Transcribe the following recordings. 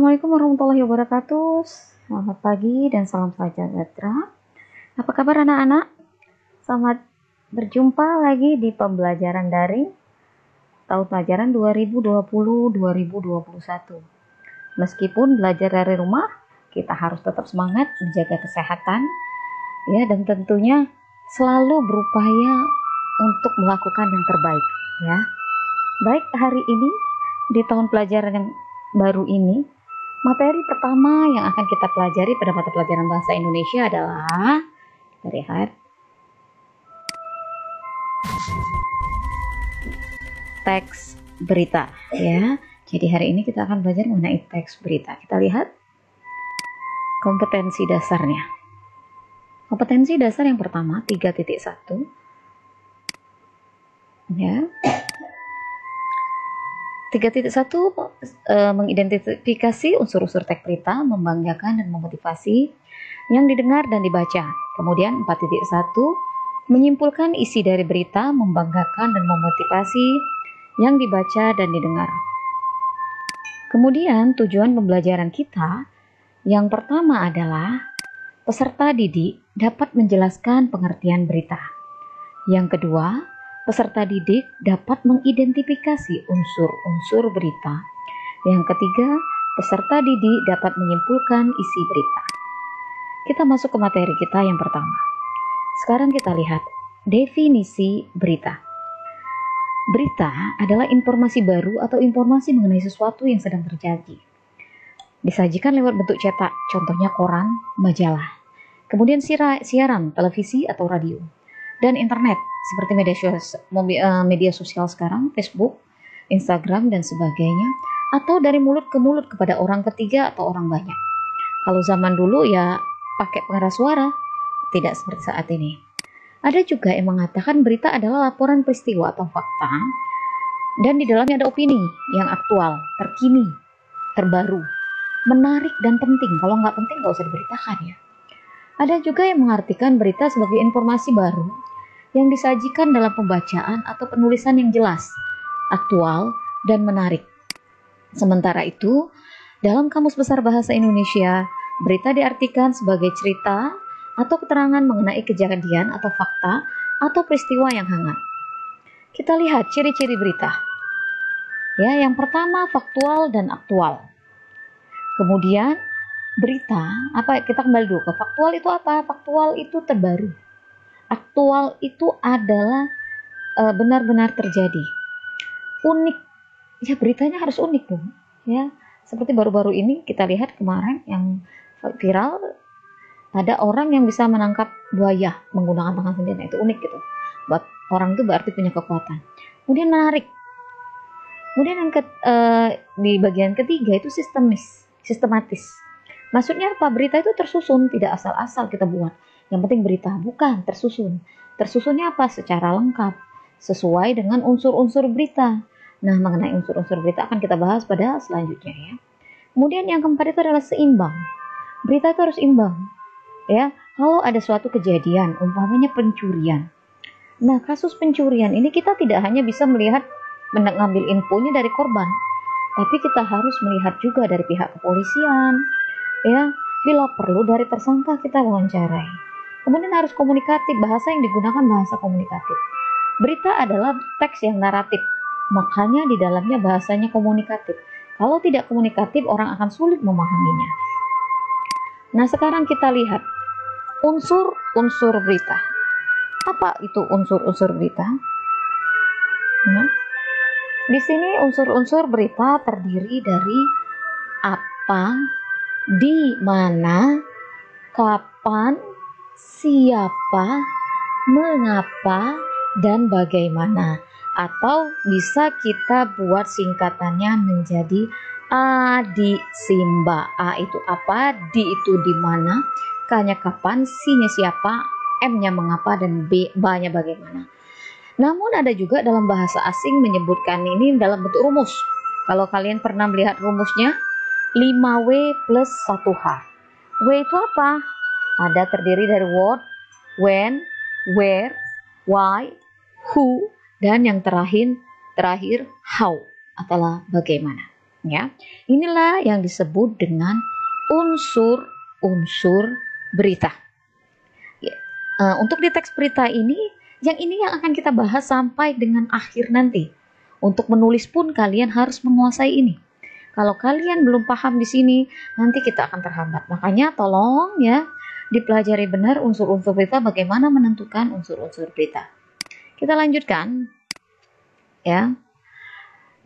Assalamualaikum warahmatullahi wabarakatuh. Selamat pagi dan salam sejahtera. Apa kabar anak-anak? Selamat berjumpa lagi di pembelajaran daring tahun pelajaran 2020-2021. Meskipun belajar dari rumah, kita harus tetap semangat menjaga kesehatan ya, dan tentunya selalu berupaya untuk melakukan yang terbaik ya. Baik, hari ini di tahun pelajaran yang baru ini, materi pertama yang akan kita pelajari pada mata pelajaran bahasa Indonesia adalah, kita lihat, teks berita ya. Jadi hari ini kita akan belajar mengenai teks berita. Kita lihat kompetensi dasarnya. Kompetensi dasar yang pertama 3.1 ya. 3.1 mengidentifikasi unsur-unsur teks berita, membanggakan dan memotivasi yang didengar dan dibaca. Kemudian 4.1 menyimpulkan isi dari berita, membanggakan dan memotivasi yang dibaca dan didengar. Kemudian tujuan pembelajaran kita yang pertama adalah peserta didik dapat menjelaskan pengertian berita. Yang kedua, peserta didik dapat mengidentifikasi unsur-unsur berita. Yang ketiga, peserta didik dapat menyimpulkan isi berita. Kita masuk ke materi kita yang pertama. Sekarang kita lihat definisi berita. Berita adalah informasi baru atau informasi mengenai sesuatu yang sedang terjadi. Disajikan lewat bentuk cetak, contohnya koran, majalah. Kemudian siaran, televisi atau radio. Dan internet seperti media sosial sekarang, Facebook, Instagram dan sebagainya, atau dari mulut ke mulut kepada orang ketiga atau orang banyak. Kalau zaman dulu ya pakai pengeras suara, tidak seperti saat ini. Ada juga yang mengatakan berita adalah laporan peristiwa atau fakta, dan di dalamnya ada opini yang aktual, terkini, terbaru, menarik dan penting. Kalau nggak penting nggak usah diberitakan ya. Ada juga yang mengartikan berita sebagai informasi baru yang disajikan dalam pembacaan atau penulisan yang jelas, aktual, dan menarik. Sementara itu, dalam Kamus Besar Bahasa Indonesia, berita diartikan sebagai cerita atau keterangan mengenai kejadian atau fakta atau peristiwa yang hangat. Kita lihat ciri-ciri berita. Ya, yang pertama faktual dan aktual. Kemudian berita, kita kembali dulu ke faktual itu apa? Faktual itu terbaru. Aktual itu adalah benar-benar terjadi. Unik, ya beritanya harus unik dong. Ya, seperti baru-baru ini kita lihat kemarin yang viral, ada orang yang bisa menangkap buaya menggunakan tangan sendiri. Itu unik gitu. Buat orang itu berarti punya kekuatan. Kemudian menarik. Kemudian yang di bagian ketiga itu sistematis. Maksudnya apa? Berita itu tersusun, tidak asal-asal kita buat. Yang penting berita, bukan tersusun. Tersusunnya apa? Secara lengkap, sesuai dengan unsur-unsur berita. Nah, mengenai unsur-unsur berita akan kita bahas pada selanjutnya ya. Kemudian yang keempat itu adalah seimbang. Berita itu harus imbang. Ya, kalau ada suatu kejadian, umpamanya pencurian. Nah, kasus pencurian ini kita tidak hanya bisa melihat mengambil infonya dari korban, tapi kita harus melihat juga dari pihak kepolisian. Ya, bila perlu dari tersangka kita wawancarai. Kemudian harus komunikatif, bahasa yang digunakan bahasa komunikatif. Berita adalah teks yang naratif, makanya di dalamnya bahasanya komunikatif. Kalau tidak komunikatif, orang akan sulit memahaminya. Nah, sekarang kita lihat unsur-unsur berita. Apa itu unsur-unsur berita? Nah, di sini unsur-unsur berita terdiri dari apa, di mana, kapan, siapa, mengapa, dan bagaimana. Atau bisa kita buat singkatannya menjadi ADISIMBA. A itu apa, di itu di mana, K-nya kapan, C-nya siapa, M-nya mengapa, dan B-nya bagaimana. Namun ada juga dalam bahasa asing menyebutkan ini dalam bentuk rumus. Kalau kalian pernah melihat rumusnya, 5W plus 1H. W itu apa? Ada terdiri dari what, when, where, why, who, dan yang terakhir how adalah bagaimana. Ya, inilah yang disebut dengan unsur-unsur berita. Ya, untuk di teks berita ini yang akan kita bahas sampai dengan akhir nanti. Untuk menulis pun kalian harus menguasai ini. Kalau kalian belum paham di sini, nanti kita akan terhambat. Makanya tolong ya dipelajari benar unsur-unsur berita, bagaimana menentukan unsur-unsur berita. Kita lanjutkan ya.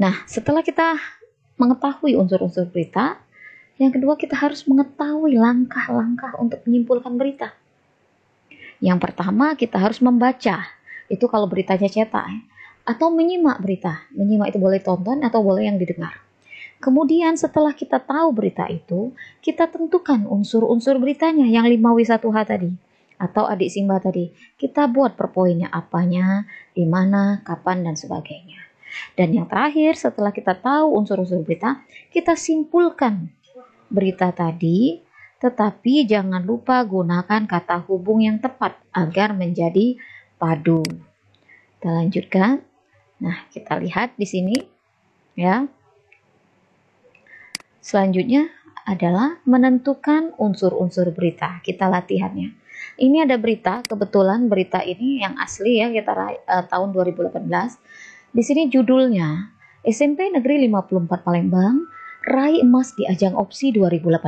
Nah, setelah kita mengetahui unsur-unsur berita, yang kedua kita harus mengetahui langkah-langkah untuk menyimpulkan berita. Yang pertama kita harus membaca. Itu kalau beritanya cetak ya. Atau menyimak berita. Menyimak itu boleh tonton atau boleh yang didengar. Kemudian setelah kita tahu berita itu, kita tentukan unsur-unsur beritanya yang 5W1H tadi. Atau adik Simba tadi. Kita buat per poinnya, apanya, di mana, kapan, dan sebagainya. Dan yang terakhir setelah kita tahu unsur-unsur berita, kita simpulkan berita tadi, tetapi jangan lupa gunakan kata hubung yang tepat agar menjadi padu. Kita lanjutkan. Nah, kita lihat di sini ya. Selanjutnya adalah menentukan unsur-unsur berita. Kita latihannya. Ini ada berita, kebetulan berita ini yang asli ya, kita tahun 2018. Di sini judulnya SMP Negeri 54 Palembang raih emas di ajang opsi 2018.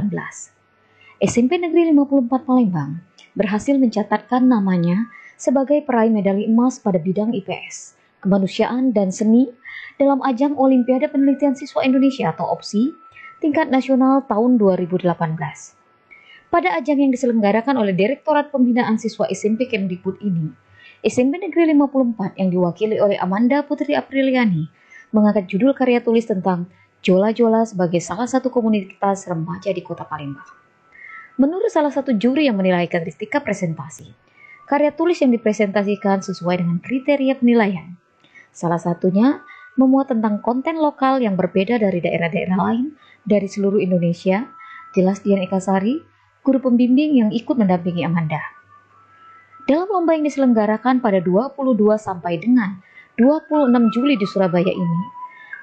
SMP Negeri 54 Palembang berhasil mencatatkan namanya sebagai peraih medali emas pada bidang IPS, kemanusiaan dan seni dalam ajang Olimpiade Penelitian Siswa Indonesia atau OPSI tingkat nasional tahun 2018. Pada ajang yang diselenggarakan oleh Direktorat Pembinaan Siswa SMP Kemdikbud ini, SMP Negeri 54 yang diwakili oleh Amanda Putri Apriliani mengangkat judul karya tulis tentang Jola-Jola sebagai salah satu komunitas remaja di Kota Palembang. Menurut salah satu juri yang menilai karakteristika presentasi, karya tulis yang dipresentasikan sesuai dengan kriteria penilaian. Salah satunya memuat tentang konten lokal yang berbeda dari daerah-daerah lain dari seluruh Indonesia, jelas Dian Ekasari, guru pembimbing yang ikut mendampingi Amanda. Dalam lomba yang diselenggarakan pada 22 sampai dengan 26 Juli di Surabaya ini,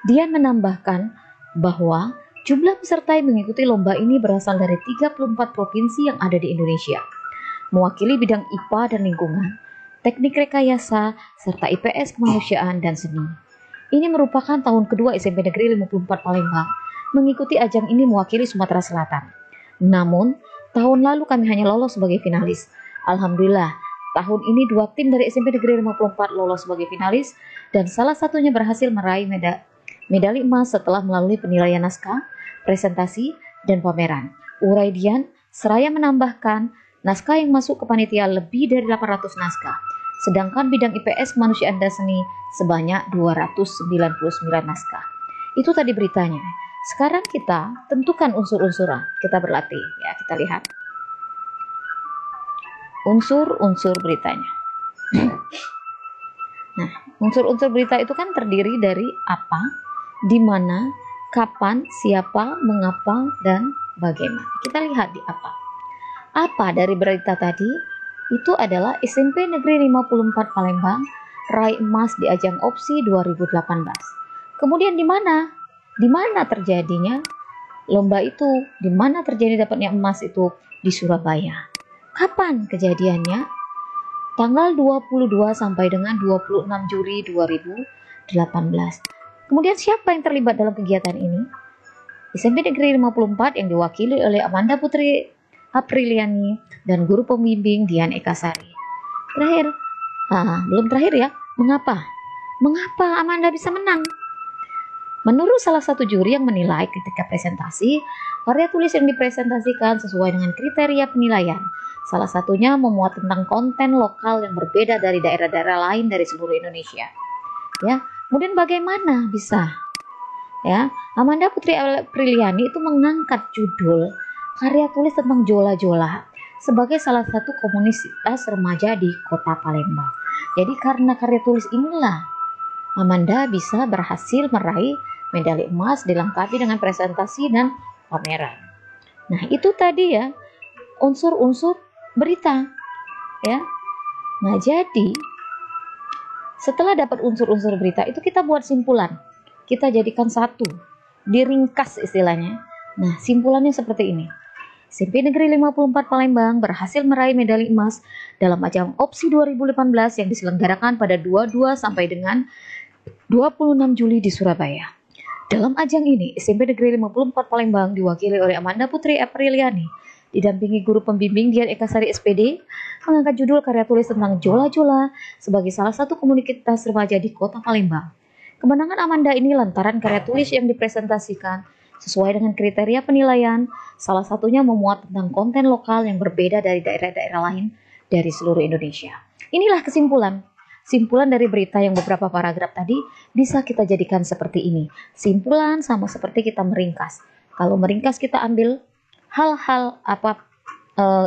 Dian menambahkan bahwa jumlah peserta yang mengikuti lomba ini berasal dari 34 provinsi yang ada di Indonesia, mewakili bidang IPA dan lingkungan, teknik rekayasa, serta IPS kemanusiaan dan seni. Ini merupakan tahun kedua SMP Negeri 54 Palembang mengikuti ajang ini mewakili Sumatera Selatan. Namun, tahun lalu kami hanya lolos sebagai finalis. Alhamdulillah, tahun ini 2 tim dari SMP Negeri 54 lolos sebagai finalis dan salah satunya berhasil meraih medali emas setelah melalui penilaian naskah, presentasi, dan pameran. Urai Dian seraya menambahkan naskah yang masuk ke panitia lebih dari 800 naskah, sedangkan bidang IPS kemanusiaan dan seni sebanyak 299 naskah. Itu tadi beritanya. Sekarang kita tentukan unsur-unsurnya. Kita berlatih ya, kita lihat unsur-unsur beritanya. Nah, unsur-unsur berita itu kan terdiri dari apa, di mana, kapan, siapa, mengapa, dan bagaimana. Kita lihat di apa. Apa dari berita tadi? Itu adalah SMP Negeri 54 Palembang raih emas di ajang OPSI 2018. Kemudian di mana? Di mana terjadinya lomba itu? Di mana terjadi dapatnya emas itu? Di Surabaya. Kapan kejadiannya? Tanggal 22 sampai dengan 26 Juli 2018. Kemudian siapa yang terlibat dalam kegiatan ini? SMP Negeri 54 yang diwakili oleh Amanda Putri Apriliani dan guru pembimbing Dian Ekasari. Terakhir, belum terakhir ya, mengapa? Mengapa Amanda bisa menang? Menurut salah satu juri yang menilai ketika presentasi, karya tulis yang dipresentasikan sesuai dengan kriteria penilaian. Salah satunya memuat tentang konten lokal yang berbeda dari daerah-daerah lain dari seluruh Indonesia. Ya, kemudian bagaimana bisa? Ya, Amanda Putri Apriliani itu mengangkat judul karya tulis tentang Jola-Jola sebagai salah satu komunitas remaja di Kota Palembang. Jadi karena karya tulis inilah Amanda bisa berhasil meraih medali emas dilengkapi dengan presentasi dan pameran. Nah, itu tadi ya unsur-unsur berita ya. Nah, jadi setelah dapat unsur-unsur berita itu kita buat simpulan. Kita jadikan satu. diringkas istilahnya. Nah, simpulannya seperti ini. SMP Negeri 54 Palembang berhasil meraih medali emas dalam ajang OPSI 2018 yang diselenggarakan pada 22 sampai dengan 26 Juli di Surabaya. Dalam ajang ini, SMP Negeri 54 Palembang diwakili oleh Amanda Putri Apriliani, didampingi guru pembimbing Dian Ekasari SPD, mengangkat judul karya tulis tentang Jola-Jola sebagai salah satu komunitas remaja di Kota Palembang. Kemenangan Amanda ini lantaran karya tulis yang dipresentasikan sesuai dengan kriteria penilaian, salah satunya memuat tentang konten lokal yang berbeda dari daerah-daerah lain dari seluruh Indonesia. Inilah kesimpulan. Simpulan dari berita yang beberapa paragraf tadi bisa kita jadikan seperti ini. Simpulan sama seperti kita meringkas. Kalau meringkas kita ambil hal-hal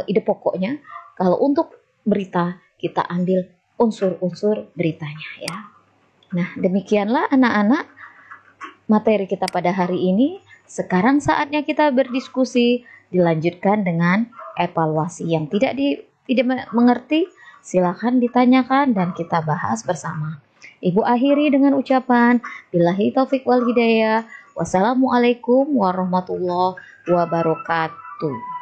ide pokoknya. Kalau untuk berita kita ambil unsur-unsur beritanya ya. Nah, demikianlah anak-anak materi kita pada hari ini. Sekarang saatnya kita berdiskusi, dilanjutkan dengan evaluasi. Yang tidak mengerti, silakan ditanyakan dan kita bahas bersama. Ibu akhiri dengan ucapan, billahi taufik wal hidayah, wassalamualaikum warahmatullahi wabarakatuh.